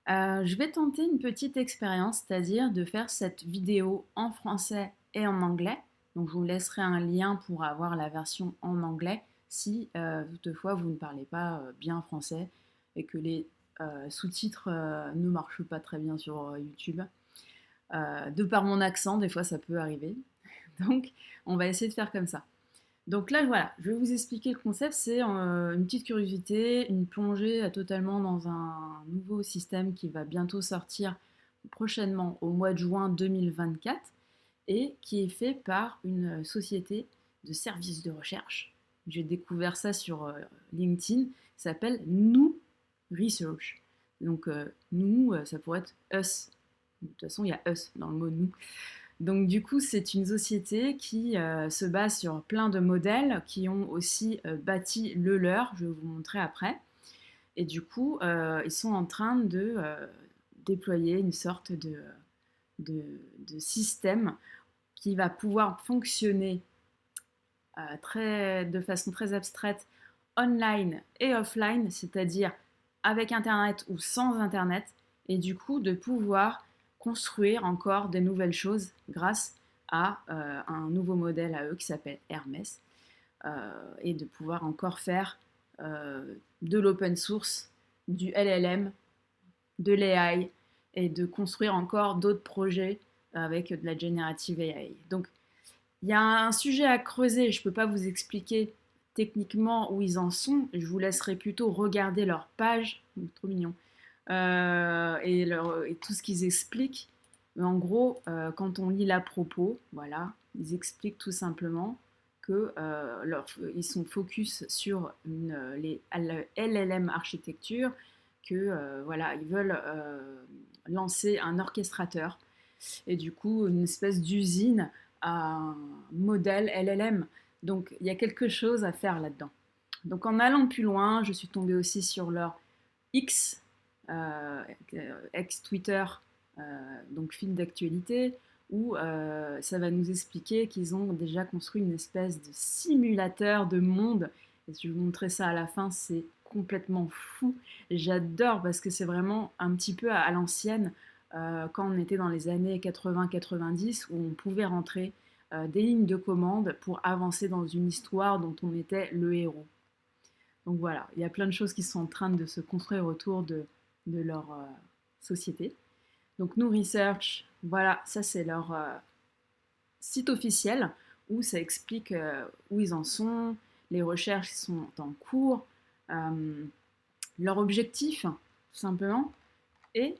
Je vais tenter une petite expérience, c'est-à-dire de faire cette vidéo en français et en anglais. Donc je vous laisserai un lien pour avoir la version en anglais si toutefois vous ne parlez pas bien français et que les sous-titres ne marchent pas très bien sur YouTube. De par mon accent, des fois ça peut arriver. Donc on va essayer de faire comme ça. Donc là, voilà, je vais vous expliquer le concept. C'est une petite curiosité, une plongée totalement dans un nouveau système qui va bientôt sortir prochainement au mois de juin 2024 et qui est fait par une société de services de recherche. J'ai découvert ça sur LinkedIn. Ça s'appelle Nous Research. Donc nous, ça pourrait être us. De toute façon, il y a us dans le mot nous. Donc du coup, c'est une société qui se base sur plein de modèles qui ont aussi bâti le leur, je vais vous montrer après. Et du coup, ils sont en train de déployer une sorte de, de système qui va pouvoir fonctionner de façon très abstraite, online et offline, c'est-à-dire avec Internet ou sans Internet, et du coup de pouvoir construire encore de nouvelles choses grâce à un nouveau modèle à eux qui s'appelle Hermès, et de pouvoir encore faire de l'open source, du LLM, de l'AI, et de construire encore d'autres projets avec de la generative AI. Donc il y a un sujet à creuser, je ne peux pas vous expliquer techniquement où ils en sont, je vous laisserai plutôt regarder leur page, trop mignon, et tout ce qu'ils expliquent. Mais en gros, quand on lit l'à propos, voilà, ils expliquent tout simplement que ils sont focus sur les LLM architecture, que voilà, ils veulent lancer un orchestrateur et du coup une espèce d'usine à un modèle LLM. Donc il y a quelque chose à faire là-dedans. Donc en allant plus loin, je suis tombée aussi sur leur X, ex-Twitter, donc fil d'actualité, où ça va nous expliquer qu'ils ont déjà construit une espèce de simulateur de monde. Et si je vous montrer ça à la fin, c'est complètement fou. J'adore parce que c'est vraiment un petit peu à l'ancienne, quand on était dans les années 80-90, où on pouvait rentrer des lignes de commande pour avancer dans une histoire dont on était le héros. Donc voilà, il y a plein de choses qui sont en train de se construire autour de leur société. Donc Nous Research, voilà, ça c'est leur site officiel où ça explique où ils en sont, les recherches qui sont en cours, leur objectif, tout simplement, et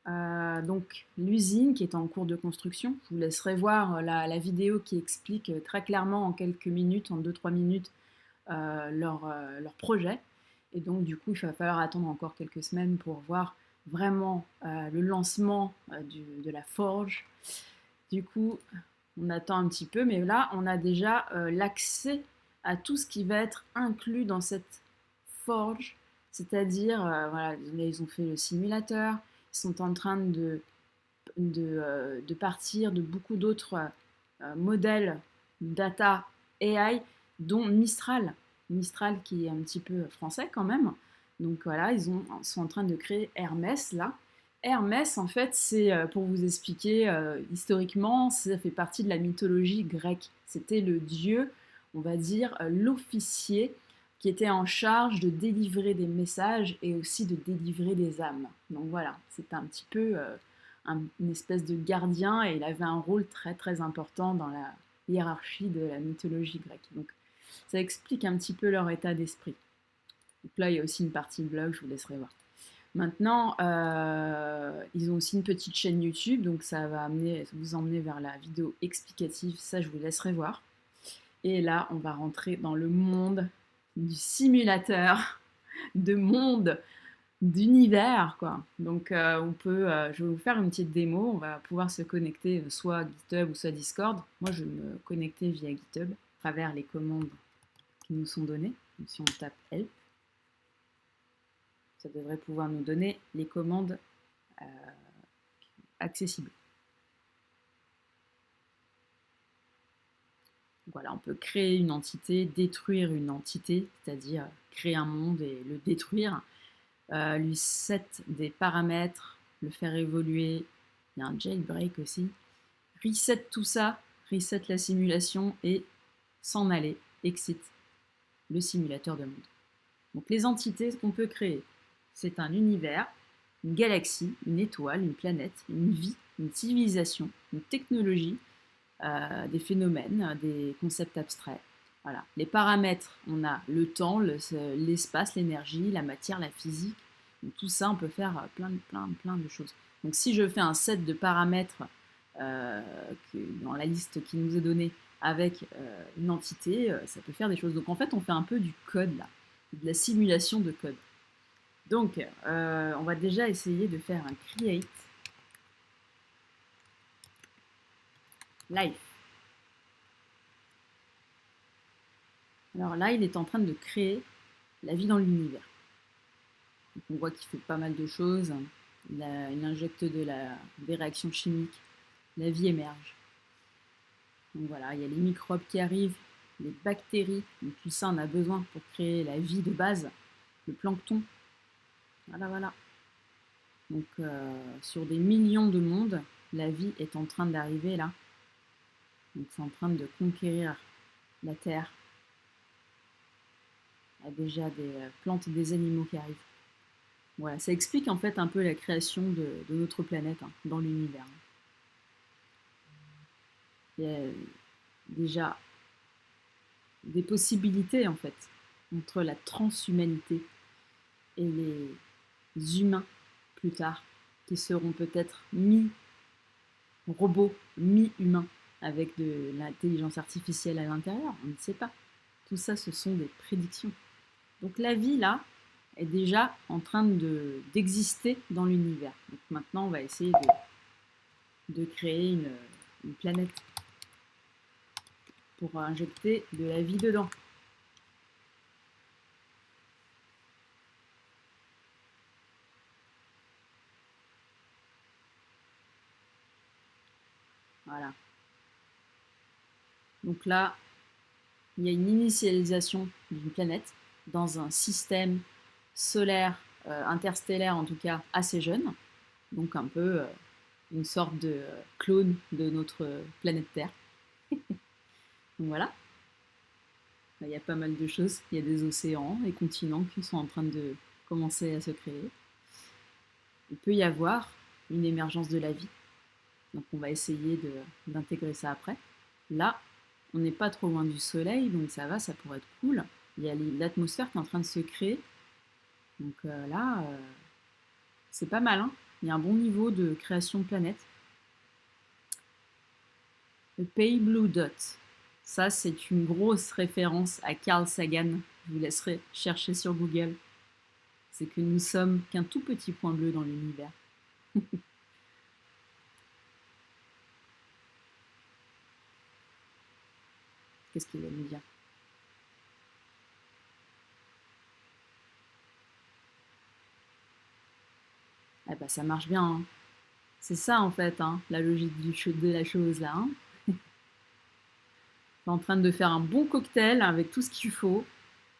donc l'usine qui est en cours de construction. Je vous laisserai voir la vidéo qui explique très clairement en quelques minutes, en 2-3 minutes, leur projet. Et donc du coup, il va falloir attendre encore quelques semaines pour voir vraiment le lancement de la forge. Du coup, on attend un petit peu, mais là, on a déjà l'accès à tout ce qui va être inclus dans cette forge, c'est-à-dire, voilà, ils ont fait le simulateur, ils sont en train de partir de beaucoup d'autres modèles data AI, dont Mistral. Mistral qui est un petit peu français quand même. Donc voilà, sont en train de créer Hermès là. Hermès, en fait, c'est, pour vous expliquer, historiquement, ça fait partie de la mythologie grecque. C'était le dieu, on va dire, l'officier qui était en charge de délivrer des messages et aussi de délivrer des âmes. Donc voilà, c'est un petit peu une espèce de gardien et il avait un rôle très très important dans la hiérarchie de la mythologie grecque. Donc ça explique un petit peu leur état d'esprit. Donc là, il y a aussi une partie blog, je vous laisserai voir. Maintenant, ils ont aussi une petite chaîne YouTube, donc ça va vous emmener vers la vidéo explicative, ça je vous laisserai voir. Et là, on va rentrer dans le monde du simulateur, de monde, d'univers, quoi. Donc, je vais vous faire une petite démo. On va pouvoir se connecter soit à GitHub ou soit à Discord. Moi, je vais me connecter via GitHub à travers les commandes qui nous sont données. Donc, si on tape Help, ça devrait pouvoir nous donner les commandes euh, accessibles. Voilà, on peut créer une entité, détruire une entité, c'est-à-dire créer un monde et le détruire. lui set des paramètres, le faire évoluer. Il y a un jailbreak aussi. Reset tout ça, reset la simulation et s'en aller, exit le simulateur de monde. Donc les entités qu'on peut créer, c'est un univers, une galaxie, une étoile, une planète, une vie, une civilisation, une technologie, des phénomènes, des concepts abstraits. Voilà. Les paramètres, on a le temps, l'espace, l'énergie, la matière, la physique. Donc, tout ça, on peut faire plein de choses. Donc si je fais un set de paramètres dans la liste qui nous est donnée avec une entité, ça peut faire des choses. Donc en fait, on fait un peu du code là, de la simulation de code. Donc on va déjà essayer de faire un create life. Alors là, il est en train de créer la vie dans l'univers. Donc on voit qu'il fait pas mal de choses. Il injecte des réactions chimiques. La vie émerge. Donc voilà, il y a les microbes qui arrivent, les bactéries. Donc tout ça, on a besoin pour créer la vie de base. Le plancton. Voilà. Donc sur des millions de mondes, la vie est en train d'arriver là. Donc c'est en train de conquérir la Terre. Il y a déjà des plantes et des animaux qui arrivent. Voilà, ça explique en fait un peu la création de notre planète dans l'univers. Il y a déjà des possibilités en fait entre la transhumanité et les humains plus tard, qui seront peut-être mi-robots, mi-humains, avec de l'intelligence artificielle à l'intérieur, on ne sait pas. Tout ça, ce sont des prédictions. Donc la vie, là, est déjà en train d'exister dans l'univers. Donc maintenant, on va essayer de créer une planète pour injecter de la vie dedans. Voilà. Donc là, il y a une initialisation d'une planète dans un système solaire, interstellaire en tout cas, assez jeune. Donc un peu une sorte de clone de notre planète Terre. Donc voilà, il y a pas mal de choses. Il y a des océans, des continents qui sont en train de commencer à se créer. Il peut y avoir une émergence de la vie. Donc on va essayer d'intégrer ça après. Là, on n'est pas trop loin du soleil, donc ça va, ça pourrait être cool. Il y a l'atmosphère qui est en train de se créer. Donc là, c'est pas mal. Hein. Il y a un bon niveau de création de planètes. Le pays Blue Dot. Ça, c'est une grosse référence à Carl Sagan. Je vous laisserai chercher sur Google. C'est que nous sommes qu'un tout petit point bleu dans l'univers. Qu'est-ce qu'il va nous dire? Eh ben, ça marche bien. Hein. C'est ça, en fait, hein, la logique de la chose, là. Hein. On est en train de faire un bon cocktail avec tout ce qu'il faut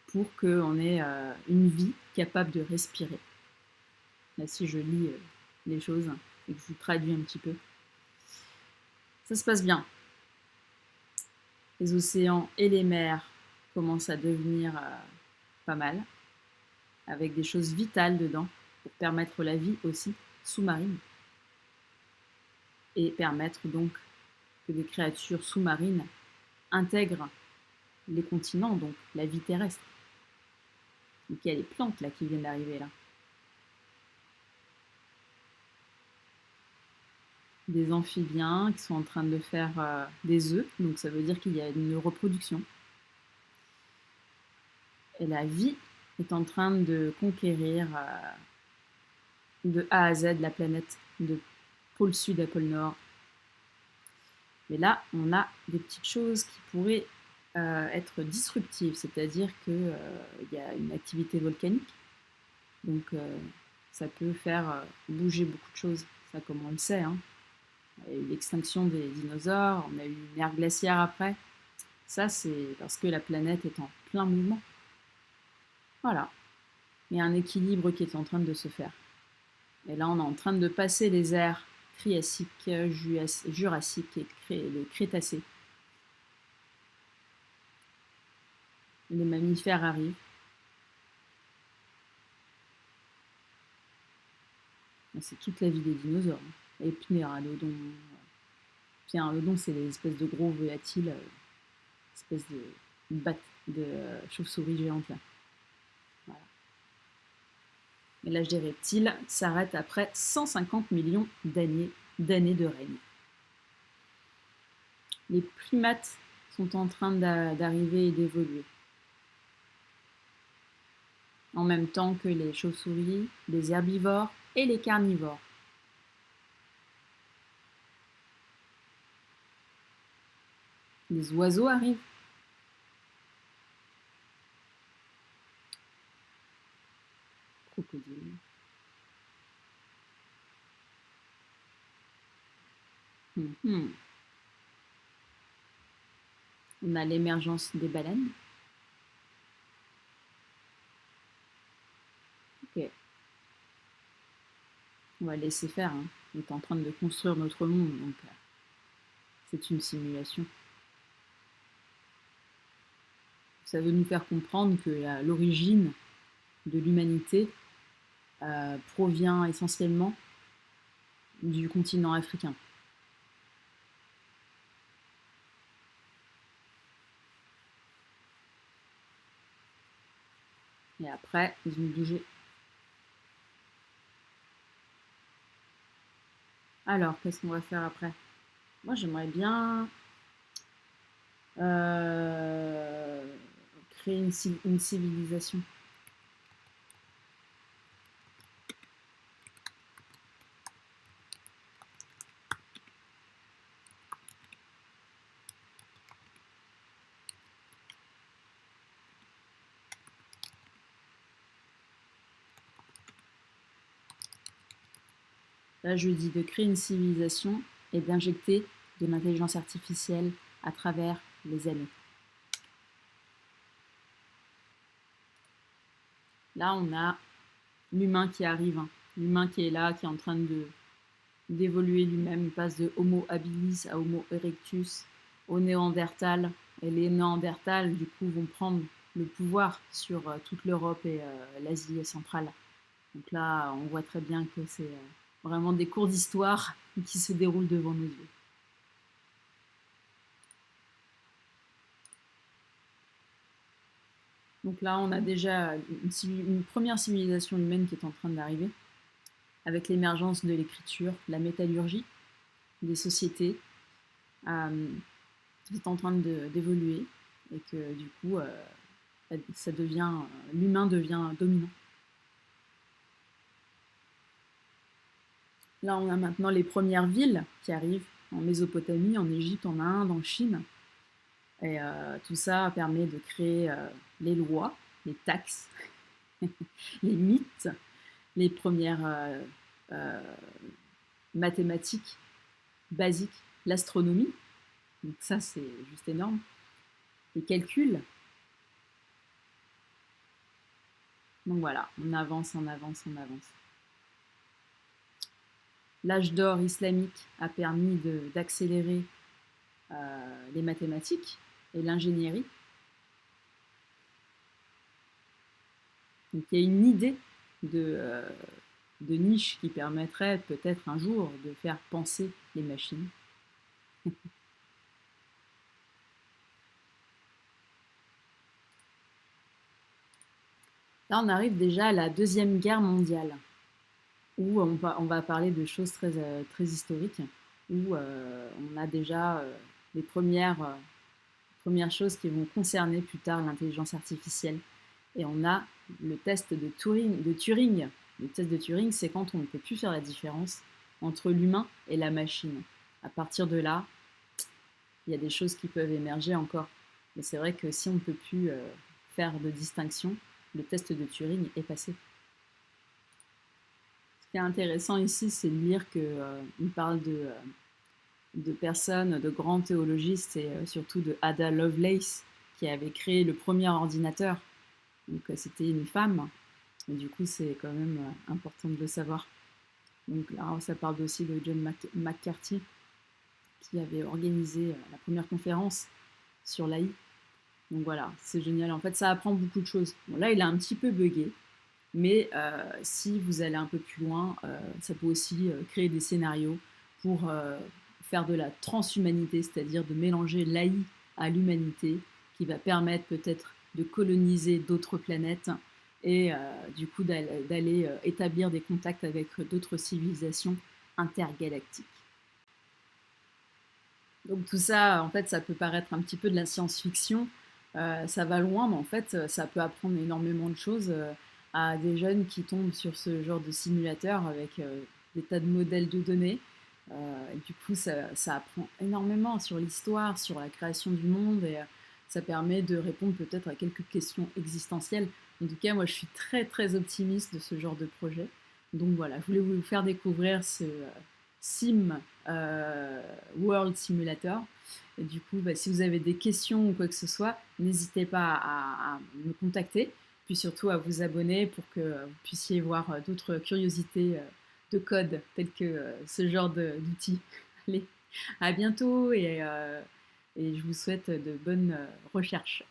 pour qu'on ait une vie capable de respirer. Là, si je lis les choses et que je vous traduis un petit peu. Ça se passe bien. Les océans et les mers commencent à devenir pas mal, avec des choses vitales dedans pour permettre la vie aussi sous-marine et permettre donc que des créatures sous-marines intègrent les continents, donc la vie terrestre. Donc il y a les plantes là qui viennent d'arriver là. Des amphibiens qui sont en train de faire des œufs, donc ça veut dire qu'il y a une reproduction. Et la vie est en train de conquérir de A à Z la planète, de pôle sud à pôle nord. Mais là, on a des petites choses qui pourraient être disruptives, c'est-à-dire qu'il y a une activité volcanique, donc ça peut faire bouger beaucoup de choses, ça comme on le sait. Hein. Il y a eu l'extinction des dinosaures, on a eu une ère glaciaire après. Ça, c'est parce que la planète est en plein mouvement. Voilà. Il y a un équilibre qui est en train de se faire. Et là, on est en train de passer les ères Triassique, Jurassique et le Crétacé. Les mammifères arrivent. C'est toute la vie des dinosaures. Et Ptéranodon. Ptéranodon, c'est les espèces de gros volatiles, espèces de chauves-souris géantes là. Voilà. Et l'âge des reptiles s'arrête après 150 millions d'années de règne. Les primates sont en train d'arriver et d'évoluer. En même temps que les chauves-souris, les herbivores et les carnivores. Les oiseaux arrivent. Crocodile. On a l'émergence des baleines. Ok. On va laisser faire. Hein. On est en train de construire notre monde, donc c'est une simulation. Ça veut nous faire comprendre que l'origine de l'humanité provient essentiellement du continent africain. Et après, ils ont bougé. Alors, qu'est-ce qu'on va faire après? Moi, j'aimerais bien créer une civilisation. Là, je dis de créer une civilisation et d'injecter de l'intelligence artificielle à travers les années. Là, on a l'humain qui arrive, hein. L'humain qui est là, qui est en train d'évoluer lui-même. Il passe de Homo habilis à Homo erectus, au Néandertal. Et les Néandertals, du coup, vont prendre le pouvoir sur toute l'Europe et l'Asie centrale. Donc là, on voit très bien que c'est vraiment des cours d'histoire qui se déroulent devant nos yeux. Donc là, on a déjà une première civilisation humaine qui est en train d'arriver, avec l'émergence de l'écriture, la métallurgie, des sociétés, qui est en train d'évoluer, et que du coup, l'humain devient dominant. Là, on a maintenant les premières villes qui arrivent en Mésopotamie, en Égypte, en Inde, en Chine. Et tout ça permet de créer les lois, les taxes, les mythes, les premières mathématiques basiques, l'astronomie. Donc ça, c'est juste énorme. Les calculs. Donc voilà, on avance, on avance, on avance. L'âge d'or islamique a permis d'accélérer les mathématiques et l'ingénierie. Donc il y a une idée de niche qui permettrait peut-être un jour de faire penser les machines. Là, on arrive déjà à la Deuxième Guerre mondiale, où on va parler de choses très historiques, où on a déjà les premières choses qui vont concerner plus tard l'intelligence artificielle. Et on a le test de Turing. Le test de Turing, c'est quand on ne peut plus faire la différence entre l'humain et la machine. À partir de là, il y a des choses qui peuvent émerger encore. Mais c'est vrai que si on ne peut plus faire de distinction, le test de Turing est passé. Ce qui est intéressant ici, c'est de lire qu'il parle de personnes, de grands théologistes et surtout de Ada Lovelace qui avait créé le premier ordinateur. Donc c'était une femme. Mais du coup, c'est quand même important de le savoir. Donc là, ça parle aussi de John McCarthy, qui avait organisé la première conférence sur l'AI. Donc voilà, c'est génial. En fait, ça apprend beaucoup de choses. Bon, là, il a un petit peu bugué, mais si vous allez un peu plus loin, ça peut aussi créer des scénarios pour faire de la transhumanité, c'est-à-dire de mélanger l'AI à l'humanité, qui va permettre peut-être de coloniser d'autres planètes et du coup d'aller établir des contacts avec d'autres civilisations intergalactiques. Donc tout ça, en fait, ça peut paraître un petit peu de la science-fiction, ça va loin, mais en fait, ça peut apprendre énormément de choses à des jeunes qui tombent sur ce genre de simulateur avec des tas de modèles de données. Et du coup, ça apprend énormément sur l'histoire, sur la création du monde, et ça permet de répondre peut-être à quelques questions existentielles. En tout cas, moi, je suis très très optimiste de ce genre de projet. Donc voilà, je voulais vous faire découvrir ce Sim World Simulator. Et du coup, bah, si vous avez des questions ou quoi que ce soit, n'hésitez pas à me contacter, puis surtout à vous abonner pour que vous puissiez voir d'autres curiosités de code tels que ce genre d'outils. Allez, à bientôt et je vous souhaite de bonnes recherches.